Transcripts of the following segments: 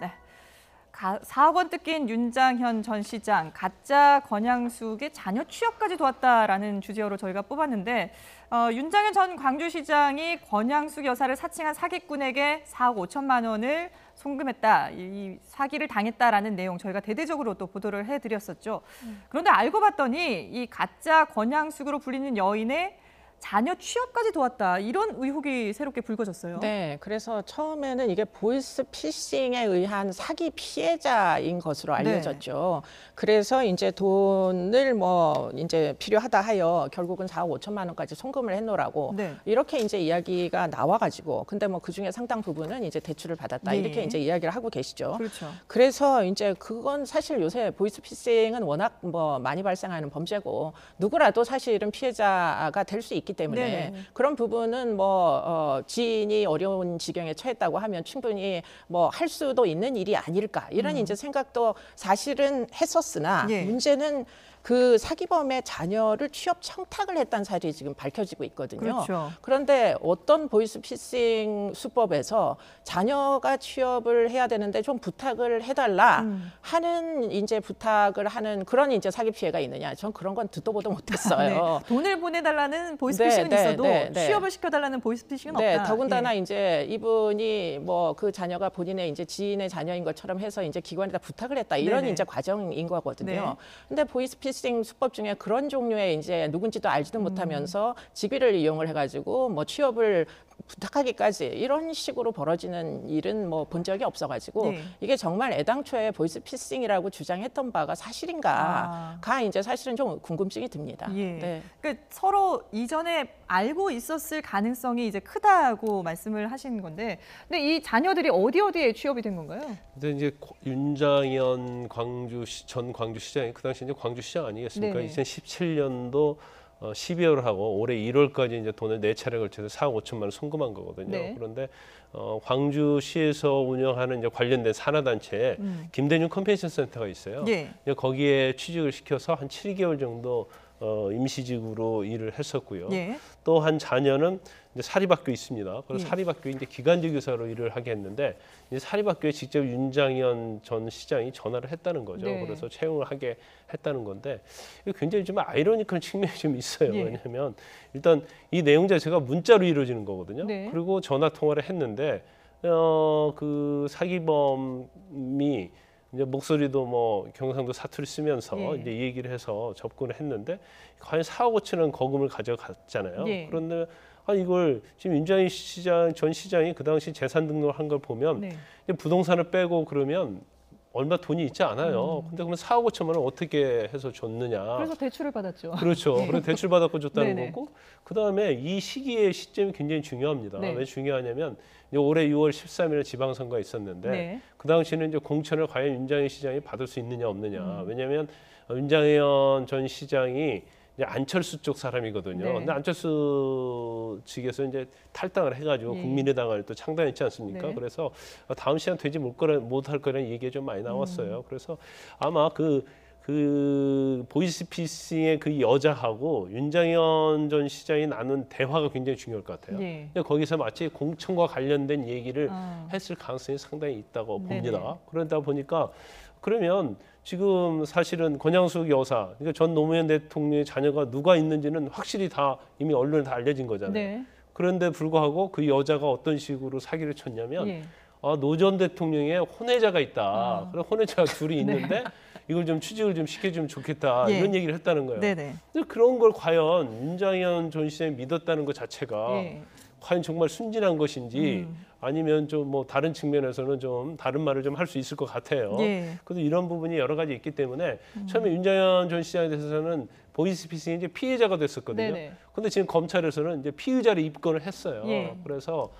네. 4억 원 뜯긴 윤장현 전 시장, 가짜 권양숙의 자녀 취업까지 도왔다라는 주제어로 저희가 뽑았는데 윤장현 전 광주시장이 권양숙 여사를 사칭한 사기꾼에게 4억 5천만 원을 송금했다, 이 사기를 당했다라는 내용 저희가 대대적으로 또 보도를 해드렸었죠. 그런데 알고 봤더니 이 가짜 권양숙으로 불리는 여인의 자녀 취업까지 도왔다, 이런 의혹이 새롭게 불거졌어요. 네, 그래서 처음에는 이게 보이스피싱에 의한 사기 피해자인 것으로 알려졌죠. 그래서 이제 돈을 뭐 이제 필요하다 하여 결국은 4억 5천만 원까지 송금을 해놓으라고 이렇게 이제 이야기가 나와가지고, 근데 뭐 그 중에 상당 부분은 이제 대출을 받았다 이렇게 이제 이야기를 하고 계시죠. 그렇죠. 그래서 이제 그건 사실 요새 보이스피싱은 워낙 뭐 많이 발생하는 범죄고 누구라도 사실은 피해자가 될 수 있기 때문에 그런 부분은 뭐 지인이 어려운 지경에 처했다고 하면 충분히 뭐 할 수도 있는 일이 아닐까, 이런 이제 생각도 사실은 했었으나 문제는 그 사기범의 자녀를 취업 청탁을 했다는 사실이 지금 밝혀지고 있거든요. 그렇죠. 그런데 어떤 보이스피싱 수법에서 자녀가 취업을 해야 되는데 좀 부탁을 해달라 하는 이제 부탁을 하는 그런 이제 사기 피해가 있느냐? 전 그런 건 듣도 보도 못했어요. 돈을 보내달라는 보이스피싱은 있어도 취업을 시켜달라는 보이스피싱은 없다. 더군다나 이제 이분이 뭐 그 자녀가 본인의 이제 지인의 자녀인 것처럼 해서 이제 기관에다 부탁을 했다, 이런 이제 과정인 거거든요. 근데 보이스피싱 수법 중에 그런 종류의 이제 누군지도 알지도 못하면서 직위를 이용을 해가지고 뭐 취업을 부탁하기까지 이런 식으로 벌어지는 일은 뭐 본 적이 없어가지고 이게 정말 애당초에 보이스피싱이라고 주장했던 바가 사실인가가 이제 사실은 좀 궁금증이 듭니다. 그러니까 서로 이전에 알고 있었을 가능성이 이제 크다고 말씀을 하신 건데, 근데 이 자녀들이 어디에 취업이 된 건가요? 근데 이제 윤장현 전 광주시장이 그 당시 이제 광주시장 아니겠습니까? 2017년도 12월하고 올해 1월까지 이제 돈을 4차례 걸쳐서 4억 5천만 원 송금한 거거든요. 그런데 광주시에서 운영하는 이제 관련된 산하단체에 김대중 컨벤션 센터가 있어요. 거기에 취직을 시켜서 한 7개월 정도 임시직으로 일을 했었고요. 또 한 자녀는 이제 사립학교 있습니다. 그래서 사립학교에 이제 기간제 교사로 일을 하게 했는데, 이제 사립학교에 직접 윤장현 전 시장이 전화를 했다는 거죠. 그래서 채용을 하게 했다는 건데, 이게 굉장히 좀 아이러니컬 측면이 좀 있어요. 왜냐하면 일단 이 내용 자체가 문자로 이루어지는 거거든요. 그리고 전화 통화를 했는데 그 사기범이 이제 목소리도 뭐 경상도 사투리 쓰면서 이제 이 얘기를 해서 접근을 했는데, 과연 4억 5천 원 거금을 가져갔잖아요. 그런데 이걸 지금 윤장현 전 시장이 그 당시 재산 등록을 한 걸 보면 이제 부동산을 빼고 그러면 얼마 돈이 있지 않아요. 근데 그러면 4억 5천만 원 어떻게 해서 줬느냐. 그래서 대출을 받았죠. 그렇죠. 그래서 대출 받았고 줬다는 거고, 그다음에 이 시기의 시점이 굉장히 중요합니다. 왜 중요하냐면 이제 올해 6월 13일에 지방선거가 있었는데 그 당시에는 이제 공천을 과연 윤장현 시장이 받을 수 있느냐 없느냐. 왜냐하면 윤장현 전 시장이 이제 안철수 쪽 사람이거든요. 근데 안철수 측에서 이제 탈당을 해가지고 국민의당을 또 창당했지 않습니까? 그래서 다음 시간 되지 못할 거라는 얘기가 좀 많이 나왔어요. 그래서 아마 그 보이스피싱의 그 여자하고 윤장현 전 시장이 나눈 대화가 굉장히 중요할 것 같아요. 거기서 마치 공천과 관련된 얘기를 했을 가능성이 상당히 있다고 봅니다. 그러다 보니까 그러면 지금 사실은 권양숙 여사, 그러니까 전 노무현 대통령의 자녀가 누가 있는지는 확실히 다 이미 언론에 다 알려진 거잖아요. 그런데 불구하고 그 여자가 어떤 식으로 사기를 쳤냐면 노 전 대통령의 혼외자가 있다. 그런 혼외자가 둘이 있는데 이걸 좀 취직을 좀 시켜주면 좋겠다. 이런 얘기를 했다는 거예요. 근데 그런 걸 과연 윤장현 전 시장이 믿었다는 것 자체가 과연 정말 순진한 것인지 아니면 좀 뭐 다른 측면에서는 좀 다른 말을 좀 할 수 있을 것 같아요. 그래서 이런 부분이 여러 가지 있기 때문에 처음에 윤장현 전 시장에 대해서는 보이스피싱이 이제 피해자가 됐었거든요. 근데 지금 검찰에서는 이제 피의자로 입건을 했어요. 그래서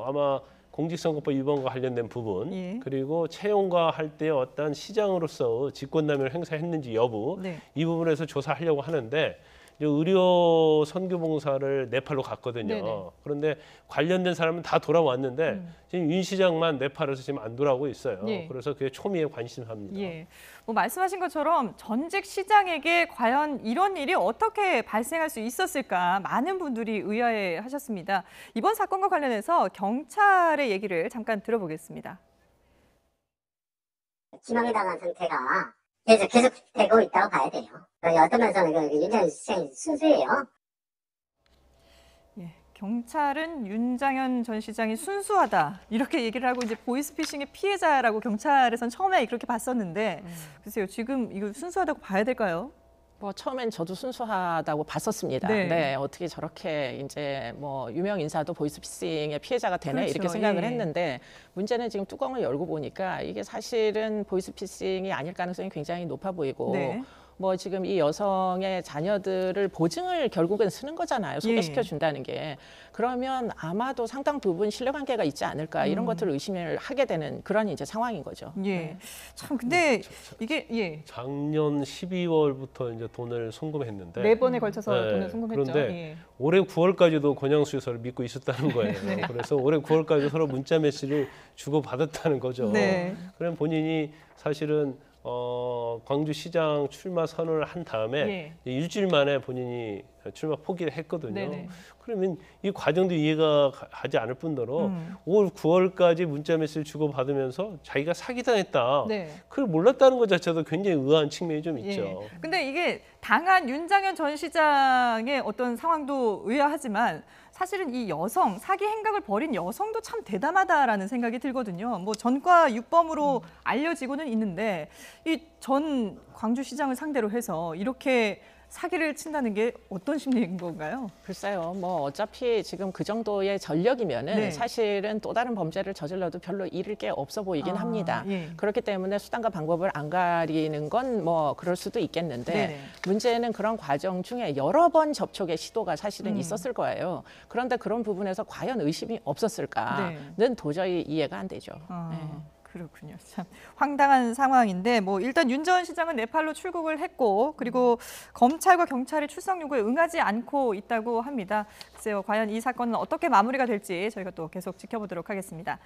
아마 공직선거법 위반과 관련된 부분, 그리고 채용과 할 때 어떤 시장으로서 직권남용을 행사했는지 여부, 이 부분에서 조사하려고 하는데, 이제 의료 선교봉사를 네팔로 갔거든요. 네네. 그런데 관련된 사람은 다 돌아왔는데 지금 윤 시장만 네팔에서 지금 안 돌아오고 있어요. 예. 그래서 그게 초미의 관심사입니다. 예. 뭐 말씀하신 것처럼 전직 시장에게 과연 이런 일이 어떻게 발생할 수 있었을까 많은 분들이 의아해하셨습니다. 이번 사건과 관련해서 경찰의 얘기를 잠깐 들어보겠습니다. 기망에 당한 상태가 계속되고 있다고 봐야 돼요. 어떤 면에서는 윤장현 시장이 순수해요. 예, 경찰은 윤장현 전 시장이 순수하다 이렇게 얘기를 하고 이제 보이스피싱의 피해자라고 경찰에선 처음에 그렇게 봤었는데 글쎄요 지금 이거 순수하다고 봐야 될까요? 뭐 처음엔 저도 순수하다고 봤었습니다. 네. 네, 어떻게 저렇게 이제 뭐 유명 인사도 보이스피싱의 피해자가 되네 그렇죠. 이렇게 생각을 예. 했는데 문제는 지금 뚜껑을 열고 보니까 이게 사실은 보이스피싱이 아닐 가능성이 굉장히 높아 보이고 네. 뭐 지금 이 여성의 자녀들을 보증을 결국은 쓰는 거잖아요. 소개시켜 준다는 게. 그러면 아마도 상당 부분 신뢰관계가 있지 않을까 이런 것들을 의심을 하게 되는 그런 이제 상황인 거죠. 예. 네. 참 근데 이게 예. 작년 12월부터 이제 돈을 송금했는데 네 번에 걸쳐서 네, 돈을 송금했죠. 그런데 예. 올해 9월까지도 권양수에서를 믿고 있었다는 거예요. 네. 그래서 올해 9월까지 서로 문자 메시지를 주고 받았다는 거죠. 네. 그럼 본인이 사실은 광주시장 출마 선언을 한 다음에 예. 일주일 만에 본인이 출마 포기를 했거든요. 네네. 그러면 이 과정도 이해가 가지 않을 뿐더러 올 9월까지 문자 메시지를 주고 받으면서 자기가 사기당했다. 네. 그걸 몰랐다는 것 자체도 굉장히 의아한 측면이 좀 있죠. 예. 근데 이게 당한 윤장현 전 시장의 어떤 상황도 의아하지만 사실은 이 여성, 사기 행각을 벌인 여성도 참 대담하다라는 생각이 들거든요. 뭐 전과 육범으로 알려지고는 있는데 이 전 광주시장을 상대로 해서 이렇게 사기를 친다는 게 어떤 심리인 건가요? 글쎄요, 뭐 어차피 지금 그 정도의 전력이면은 네. 사실은 또 다른 범죄를 저질러도 별로 잃을 게 없어 보이긴 합니다. 예. 그렇기 때문에 수단과 방법을 안 가리는 건 뭐 그럴 수도 있겠는데 네네. 문제는 그런 과정 중에 여러 번 접촉의 시도가 사실은 있었을 거예요. 그런데 그런 부분에서 과연 의심이 없었을까는 도저히 이해가 안 되죠. 네. 그렇군요. 참 황당한 상황인데 뭐 일단 윤 전 시장은 네팔로 출국을 했고 그리고 검찰과 경찰이 출석 요구에 응하지 않고 있다고 합니다. 글쎄요, 과연 이 사건은 어떻게 마무리가 될지 저희가 또 계속 지켜보도록 하겠습니다.